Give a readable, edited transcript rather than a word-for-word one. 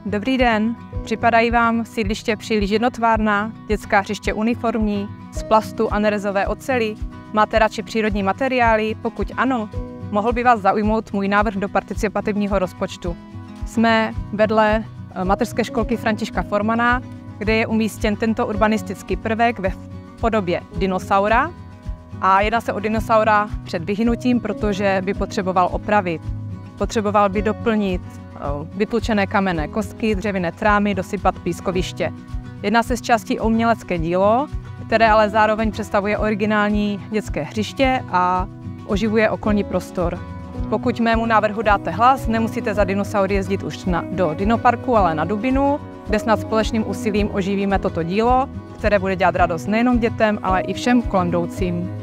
Dobrý den, připadají vám sídliště příliš jednotvárná, dětská hřiště uniformní, z plastu a nerezové oceli? Máte radši přírodní materiály? Pokud ano, mohl by vás zaujmout můj návrh do participativního rozpočtu. Jsme vedle mateřské školky Františka Formana, kde je umístěn tento urbanistický prvek ve podobě dinosaura. A jedná se o dinosaura před vyhynutím, protože by potřeboval opravit. Potřeboval by doplnit vytlučené kamenné kostky, dřevěné trámy, dosypat pískoviště. Jedná se z části o umělecké dílo, které ale zároveň představuje originální dětské hřiště a oživuje okolní prostor. Pokud mému návrhu dáte hlas, nemusíte za dinosaury jezdit už do dinoparku, ale na Dubinu, kde snad společným úsilím oživíme toto dílo, které bude dělat radost nejenom dětem, ale i všem kolem jdoucím.